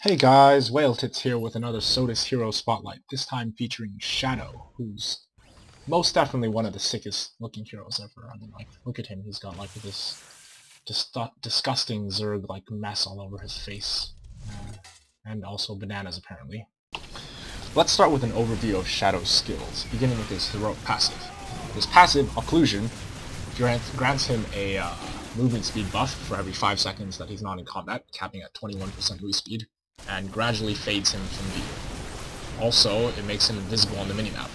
Hey guys, WhaleTits here with another Sotis Hero Spotlight, this time featuring Shadow, who's most definitely one of the sickest looking heroes ever. I mean, like, look at him, he's got like this disgusting Zerg-like mess all over his face, and also bananas apparently. Let's start with an overview of Shadow's skills, beginning with his heroic passive. His passive, Occlusion, grants him a movement speed buff for every 5 seconds that he's not in combat, capping at 21% move speed, and gradually fades him from view. Also, it makes him invisible on the minimap.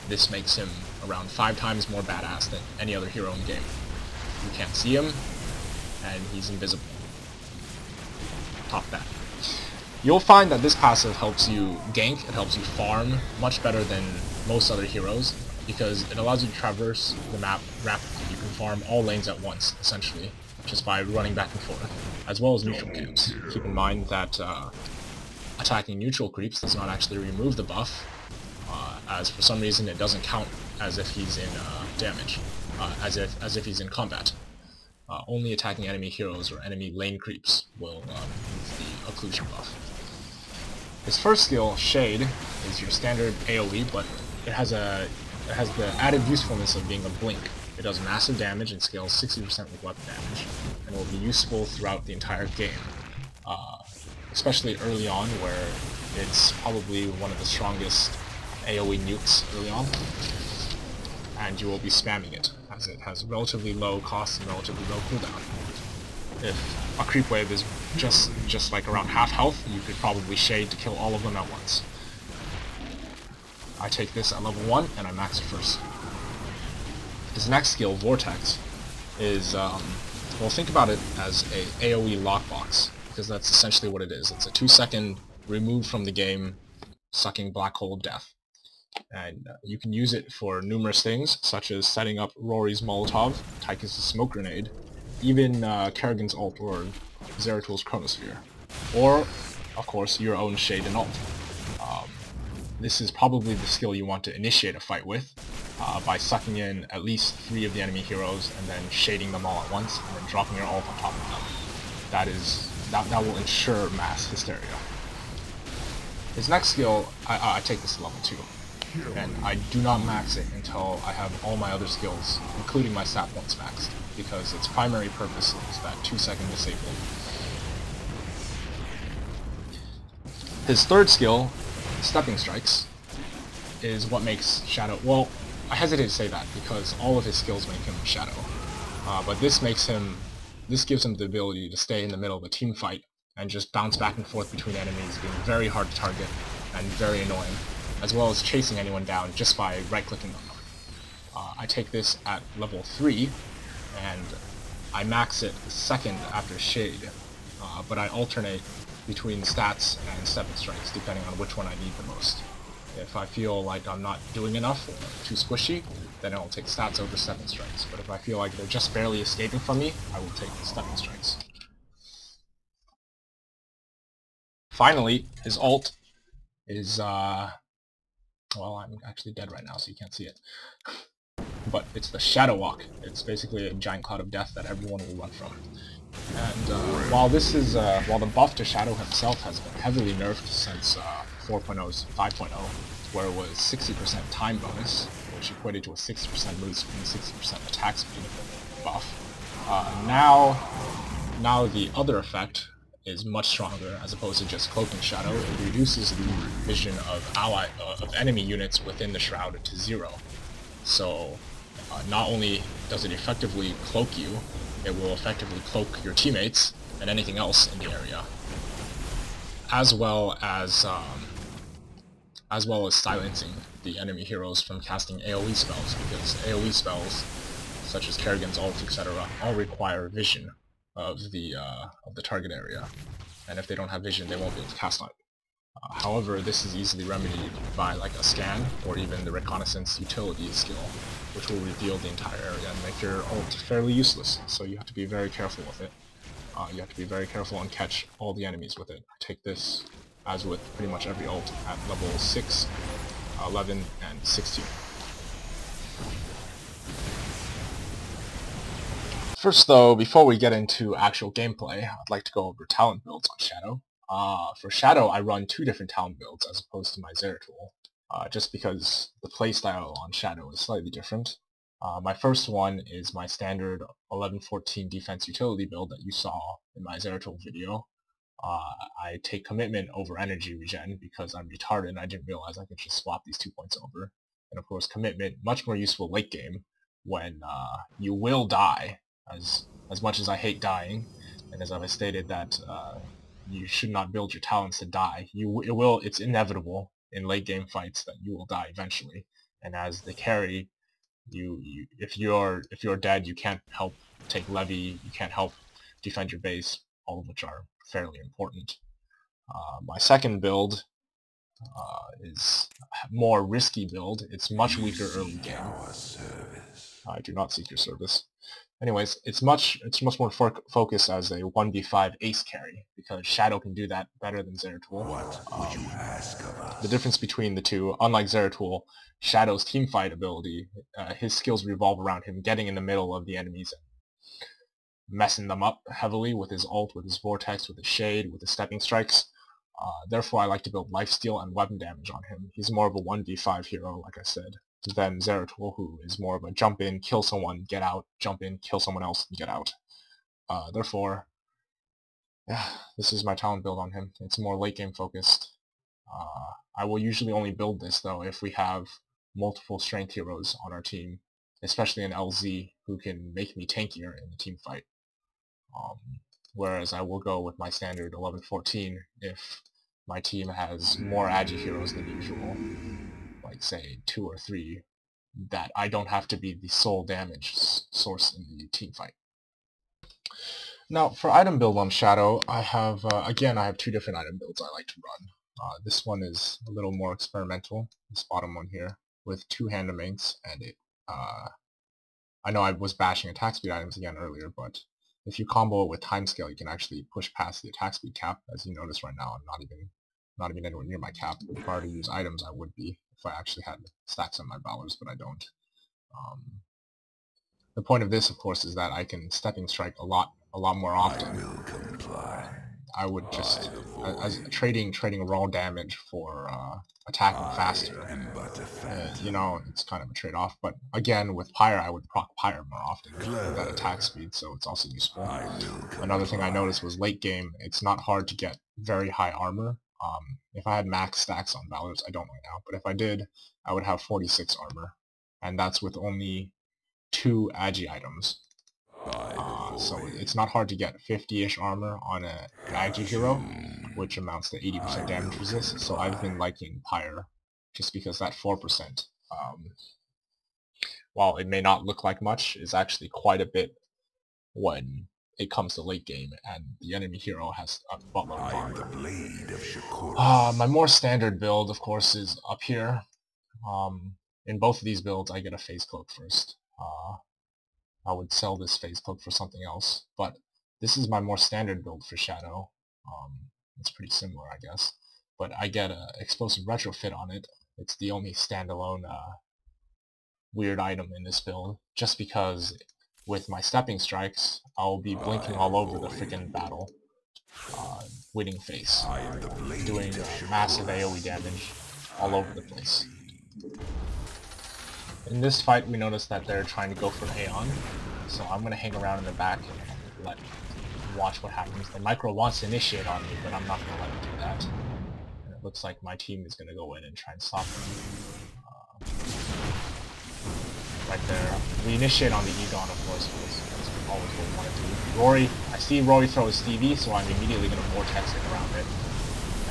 This makes him around 5 times more badass than any other hero in the game. You can't see him, and he's invisible. Top that. You'll find that this passive helps you gank, it helps you farm much better than most other heroes, because it allows you to traverse the map rapidly. You can farm all lanes at once, essentially, just by running back and forth, as well as neutral camps. Keep in mind that attacking neutral creeps does not actually remove the buff, as for some reason it doesn't count as if he's in damage, as if he's in combat. Only attacking enemy heroes or enemy lane creeps will remove the occlusion buff. His first skill, Shade, is your standard AoE, but it has the added usefulness of being a blink. It does massive damage and scales 60% with weapon damage, and will be useful throughout the entire game, especially early on, where it's probably one of the strongest AoE nukes early on, and you will be spamming it, as it has relatively low cost and relatively low cooldown. If a creep wave is just like around half health, you could probably Shade to kill all of them at once. I take this at level 1, and I max it first. His next skill, Vortex, is, well, think about it as a AoE lockbox, because that's essentially what it is. It's a 2-second remove from the game, sucking black hole death. And you can use it for numerous things, such as setting up Rory's Molotov, Tychus' Smoke Grenade, even Kerrigan's ult or Zeratul Chronosphere, or, of course, your own Shade and ult. This is probably the skill you want to initiate a fight with, by sucking in at least 3 of the enemy heroes and then shading them all at once, and then dropping your ult on top of them. That will ensure mass hysteria. His next skill, I take this to level 2, and I do not max it until I have all my other skills, including my stat points maxed, because its primary purpose is that 2-second disable. His third skill, Stepping Strikes, is what makes Shadow, well, I hesitate to say that because all of his skills make him Shadow, but this gives him the ability to stay in the middle of a team fight and just bounce back and forth between enemies, being very hard to target and very annoying, as well as chasing anyone down just by right-clicking on them. I take this at level 3, and I max it second after Shade, but I alternate between stats and stepping strikes depending on which one I need the most. If I feel like I'm not doing enough or too squishy, then I'll take stats over stepping strikes. But if I feel like they're just barely escaping from me, I will take the stepping strikes. Finally, his ult is, well, I'm actually dead right now, so you can't see it. But it's the Shadow Walk. It's basically a giant cloud of death that everyone will run from. And while the buff to Shadow himself has been heavily nerfed since 4.0's 5.0, where it was 60% time bonus, which equated to a 60% move speed and 60% attack speed buff, now the other effect is much stronger as opposed to just cloaking Shadow. It reduces the vision of enemy units within the shroud to 0. So not only does it effectively cloak you, it will effectively cloak your teammates and anything else in the area, as well as silencing the enemy heroes from casting AoE spells, because AoE spells, such as Kerrigan's ult, etc., all require vision of the target area, and if they don't have vision, they won't be able to cast on it. However, this is easily remedied by like a scan, or even the reconnaissance utility skill, which will reveal the entire area and make your ult fairly useless, so you have to be very careful with it. You have to be very careful and catch all the enemies with it. I take this, as with pretty much every ult, at level 6, 11, and 16. First though, before we get into actual gameplay, I'd like to go over talent builds on Shadow. For Shadow, I run 2 different talent builds as opposed to my Zeratul, just because the playstyle on Shadow is slightly different. My first one is my standard 11-14 defense utility build that you saw in my Zeratul video. I take commitment over energy regen because I'm retarded and I didn't realize I could just swap these 2 points over. And of course commitment, much more useful late game when you will die, as much as I hate dying, and as I've stated that you should not build your talents to die. It's inevitable in late game fights that you will die eventually. And as the carry, if you're dead, you can't help take levy, you can't help defend your base, all of which are fairly important. My second build is a more risky build. It's much weaker early game. I do not seek your service. Anyways, it's much more focused as a 1v5 ace carry, because Shadow can do that better than Zeratul. What would you ask of us? The difference between the two, unlike Zeratul, Shadow's teamfight ability, his skills revolve around him getting in the middle of the enemies and messing them up heavily with his ult, with his vortex, with his shade, with his stepping strikes. Therefore, I like to build lifesteal and weapon damage on him. He's more of a 1v5 hero, like I said, than Zeratul, who is more of a jump in, kill someone, get out, jump in, kill someone else, and get out. Therefore, yeah, this is my talent build on him. It's more late game focused. I will usually only build this, though, if we have multiple strength heroes on our team, especially an LZ, who can make me tankier in the team fight. Whereas I will go with my standard 11-14 if my team has more Agi heroes than usual, like say 2 or 3, that I don't have to be the sole damage source in the team fight. Now, for item build on Shadow, I have, again, I have 2 different item builds I like to run. This one is a little more experimental, this bottom one here, with 2 Handmates, and it, I know I was bashing attack speed items again earlier, but if you combo it with timescale, you can actually push past the attack speed cap. As you notice right now, I'm not even anywhere near my cap. If I were to use items, I would be, if I actually had stacks on my Valors, but I don't. The point of this, of course, is that I can stepping strike a lot more often. I will comply. I would just, as trading raw damage for attacking faster. You know, it's kind of a trade-off. But again, with Pyre, I would proc Pyre more often with that attack speed, so it's also useful. Another thing I noticed was late game, it's not hard to get very high armor. If I had max stacks on Valors, I don't right now, but if I did, I would have 46 armor, and that's with only 2 Agi items. So it's not hard to get 50-ish armor on an Agi hero, which amounts to 80% damage resist, so I've been liking Pyre, just because that 4%, while it may not look like much, is actually quite a bit when it comes to late game, and the enemy hero has a buttload of armor. My more standard build, of course, is up here. In both of these builds, I get a phase cloak first. I would sell this phase cloak for something else, but this is my more standard build for Shadow. It's pretty similar, I guess, but I get an explosive retrofit on it. It's the only standalone weird item in this build, just because with my stepping strikes, I'll be blinking all over the freaking battle, winning face, doing massive AoE damage all over the place. In this fight, we notice that they're trying to go for Aeon, so I'm going to hang around in the back and watch what happens. The micro wants to initiate on me, but I'm not going to let him do that. And it looks like my team is going to go in and try and stop him. Right there. We initiate on the Egon, of course, because that's always what we want to do. Rory, I see Rory throw his Stevie, so I'm immediately going to vortex it around it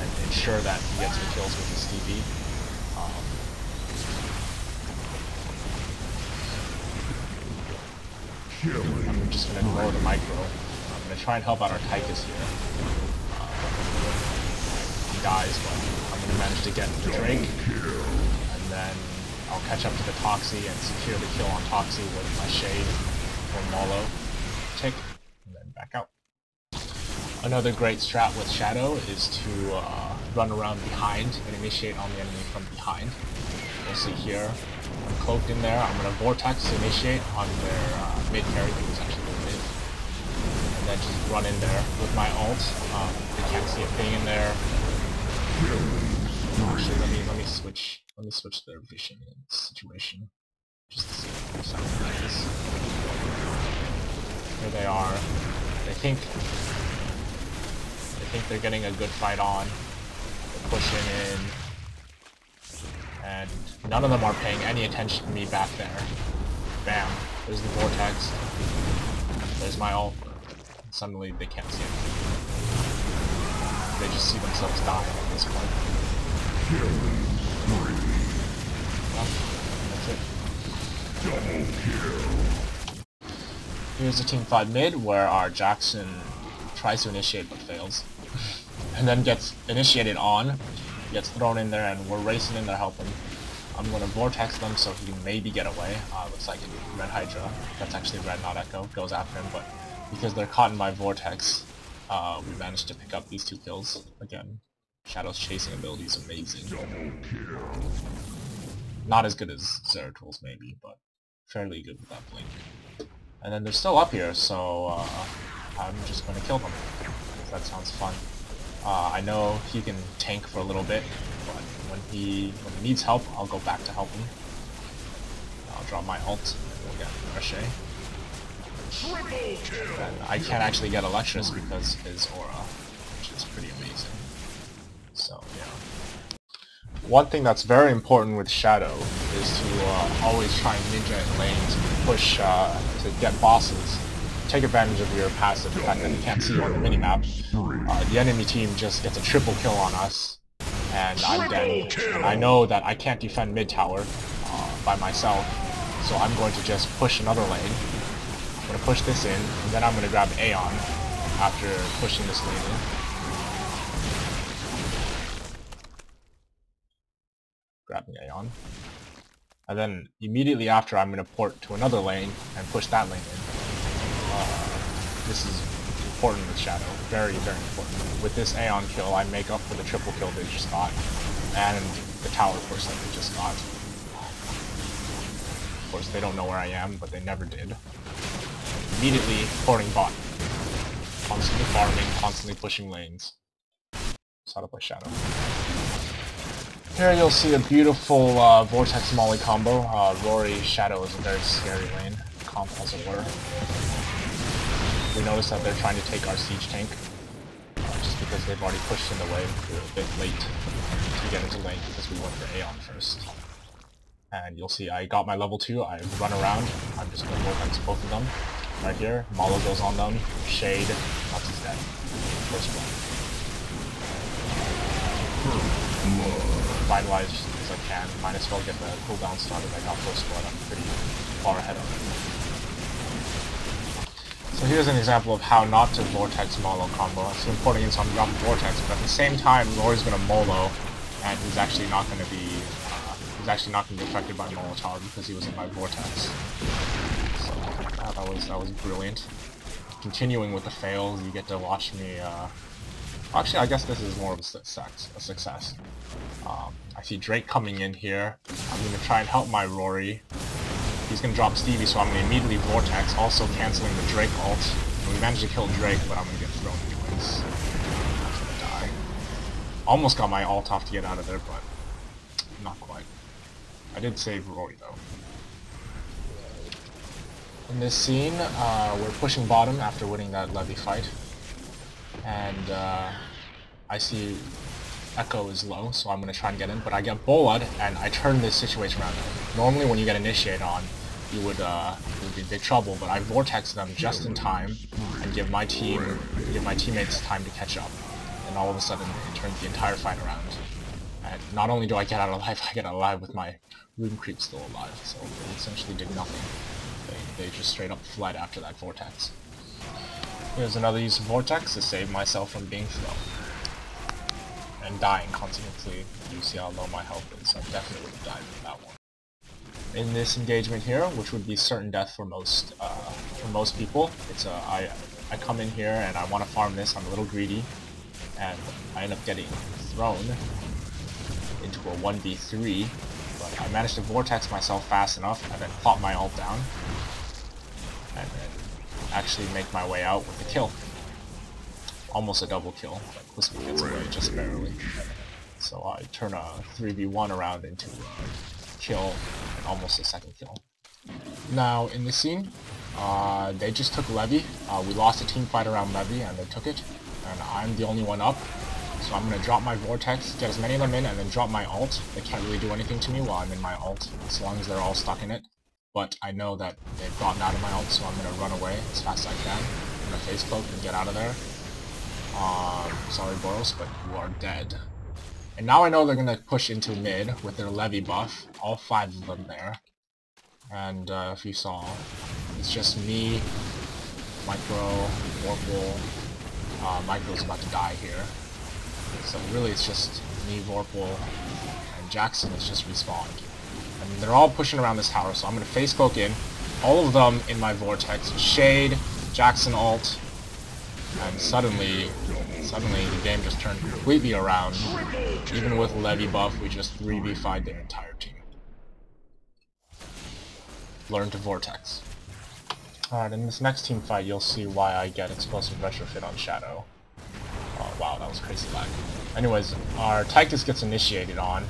and ensure that he gets the kills with his Stevie. I'm just going to ignore the micro. I'm going to try and help out our Tychus here. He dies, but I'm going to manage to get the Drake, and then I'll catch up to the Toxie and secure the kill on Toxie with my Shade or Molo tick, and then back out. Another great strat with Shadow is to run around behind and initiate on the enemy from behind. You'll see here, I'm cloaked in there, I'm going to Vortex initiate on their mid carry, who's actually the mid. And then just run in there with my ult. They can't see a thing in there. Actually, let me switch their vision in this situation just to see something like this. Here they are. They think they're getting a good fight on. They're pushing in, and none of them are paying any attention to me back there. Bam! There's the vortex. There's my ult. Suddenly they can't see anything. They just see themselves die at this point. Well, that's it. Here's a team fight mid where our Jackson tries to initiate but fails. And then gets initiated on, gets thrown in there, and we're racing in there helping. I'm gonna vortex them so he can maybe get away. Looks like Red Hydra, that's actually Red, not Echo, goes after him, but because they're caught in my vortex, we managed to pick up these 2 kills. Again, Shadow's chasing ability is amazing. Not as good as Zeratul maybe, but fairly good with that blink. And then they're still up here, so I'm just gonna kill them. That sounds fun. I know he can tank for a little bit, but when he needs help, I'll go back to help him. I'll drop my ult, and we'll get Ricochet. And I can't actually get Electrus because of his aura, which is pretty amazing. So, yeah. One thing that's very important with Shadow is to always try and ninja in lanes, push to get bosses. Take advantage of your passive, the fact that you can't see you on the minimap. The enemy team just gets a triple kill on us, and I'm dead. And I know that I can't defend mid tower by myself, so I'm going to just push another lane. I'm going to push this in, and then I'm going to grab Aeon after pushing this lane in. Grabbing Aeon. And then immediately after I'm going to port to another lane and push that lane in. This is important with Shadow. Very, very important. With this Aeon kill, I make up for the triple kill they just got. And the tower push that they just got. Of course, they don't know where I am, but they never did. Immediately porting bot. Constantly farming, constantly pushing lanes. That's how to play Shadow. Here you'll see a beautiful Vortex Molly combo. Rory Shadow is a very scary lane, comp as it were. We notice that they're trying to take our siege tank, just because they've already pushed in the way. We're a bit late to get into lane because we went for Aeon first. And you'll see I got my level 2, I run around, I'm just going to vortex both of them. Right here, Malo goes on them, Shade, that's his dead. First one. Finalize as I can, might as well get the cooldown started. I got first blood, I'm pretty far ahead of it. So here's an example of how not to Vortex Molo combo. It's important against on drop Vortex, but at the same time, Rory's gonna Molo, and he's actually not gonna be affected by Molo Tower because he was in my Vortex. So that was brilliant. Continuing with the fails, you get to watch me. Actually, I guess this is more of a success. I see Drake coming in here. I'm gonna try and help my Rory. He's going to drop Stevie, so I'm going to immediately Vortex, also cancelling the Drake ult. And we managed to kill Drake, but I'm going to get thrown anyways. I'm going to die. Almost got my ult off to get out of there, but not quite. I did save Rory, though. In this scene, we're pushing bottom after winning that Levy fight. And I see Echo is low, so I'm going to try and get in, but I get Bolad, and I turn this situation around. Normally when you get initiated on, you would be in big trouble, but I vortex them just in time and give my teammates time to catch up. And all of a sudden, it turns the entire fight around. And not only do I get out alive, I get out alive with my Rune Creep still alive, so they essentially did nothing. They just straight up fled after that vortex. Here's another use of vortex to save myself from being thrown. And dying consequently. You see how low my health is. I definitely would have died with that one. In this engagement here, which would be certain death for most people, it's I come in here and I want to farm this. I'm a little greedy, and I end up getting thrown into a 1v3. But I managed to vortex myself fast enough and then plop my ult down, and then actually make my way out with the kill. almost a double kill, but Crispy gets away just barely. So I turn a 3v1 around into a kill and almost a second kill. Now, in this scene, they just took Levy. We lost a team fight around Levy, and they took it. And I'm the only one up. So I'm going to drop my Vortex, get as many of them in, and then drop my ult. They can't really do anything to me while I'm in my ult, as long as they're all stuck in it. But I know that they've gotten out of my ult, so I'm going to run away as fast as I can. I'm going to face Cloak and get out of there. Sorry, Boros, but you are dead. And now I know they're going to push into mid with their Levy buff. All 5 of them there. And if you saw, it's just me, Micro, Vorpal. Micro's about to die here. So really it's just me, Vorpal, and Jackson is just respawned. And they're all pushing around this tower, so I'm going to face Cloak in. All of them in my Vortex. Shade, Jackson ult, and suddenly the game just turned completely around. Even with Levy buff, we just 3v5'd their entire team. Learn to Vortex. Alright, in this next team fight, you'll see why I get Explosive Retrofit on Shadow. Oh wow, that was crazy lag. Anyways, our Tychus gets initiated on,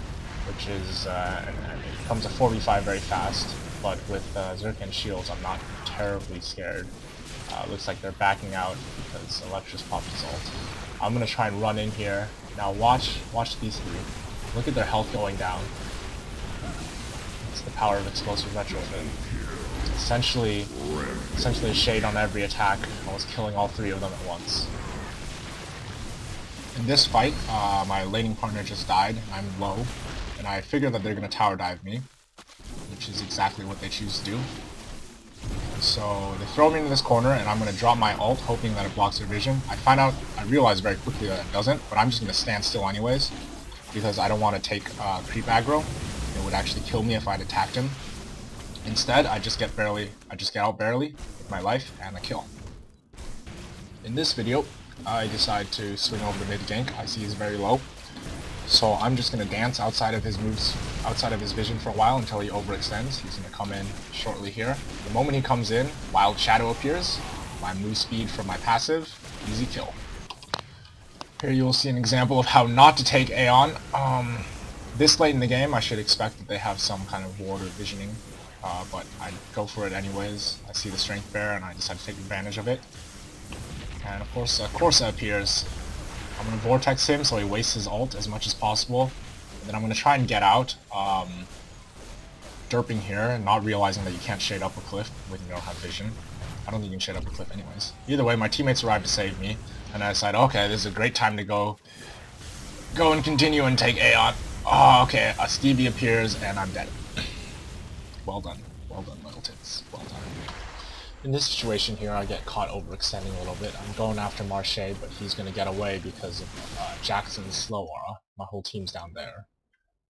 which is, and it becomes a 4v5 very fast, but with Zerkan shields, I'm not terribly scared. Looks like they're backing out because Electra's popped his ult. I'm gonna try and run in here. Now watch these 3. Look at their health going down. It's the power of Explosive Retrofit. Essentially shade on every attack. I was killing all 3 of them at once. In this fight, my laning partner just died. I'm low, and I figure that they're gonna tower dive me, which is exactly what they choose to do. So they throw me into this corner, and I'm gonna drop my ult, hoping that it blocks their vision. I realize very quickly that it doesn't, but I'm just gonna stand still anyways, because I don't want to take creep aggro. It would actually kill me if I'd attacked him. Instead, I just get out barely with my life and a kill. In this video, I decide to swing over the mid gank. I see he's very low, so I'm just gonna dance outside of his moves, outside of his vision for a while until he overextends. He's gonna come in shortly here. The moment he comes in, Wild Shadow appears. My move speed from my passive, easy kill. Here you will see an example of how not to take Aeon. This late in the game, I should expect that they have some kind of ward or visioning, but I go for it anyways. I see the Strength Bear and I decide to take advantage of it. And of course, Corsa appears. I'm going to Vortex him so he wastes his ult as much as possible. And then I'm going to try and get out, derping here and not realizing that you can't shade up a cliff when you don't have vision. I don't think you can shade up a cliff anyways. Either way, my teammates arrive to save me, and I decide, okay, this is a great time to go and continue and take Aeon. Oh, okay, a Stevie appears and I'm dead. Well done, WhaleTits, well done. In this situation here, I get caught overextending a little bit. I'm going after Machette, but he's going to get away because of Jackson's slow aura. My whole team's down there.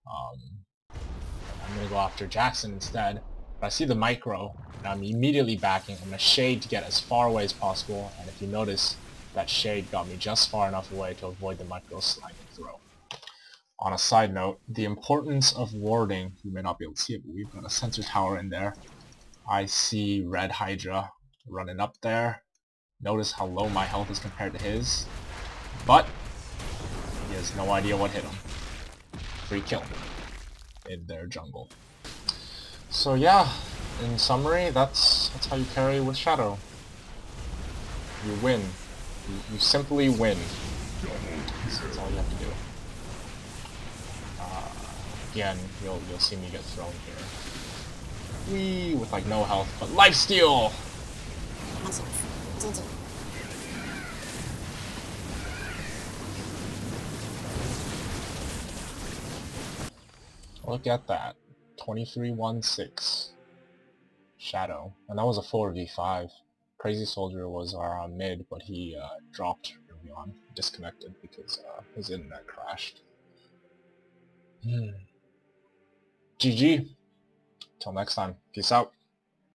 I'm going to go after Jackson instead, but I see the micro, and I'm immediately backing. I'm going to shade to get as far away as possible, and if you notice, that shade got me just far enough away to avoid the micro sliding throw. On a side note, the importance of warding, you may not be able to see it, but we've got a sensor tower in there. I see Red Hydra running up there. Notice how low my health is compared to his. But he has no idea what hit him. Free kill in their jungle. So yeah, in summary, that's how you carry with Shadow. You win. You simply win. That's all you have to do. Again, you'll see me get thrown here. Whee! With like no health, but lifesteal! GG. Look at that. 23-1-6. Shadow. And that was a 4v5. Crazy Soldier was our mid, but he dropped early on. Disconnected because his internet crashed. GG. Till next time. Peace out.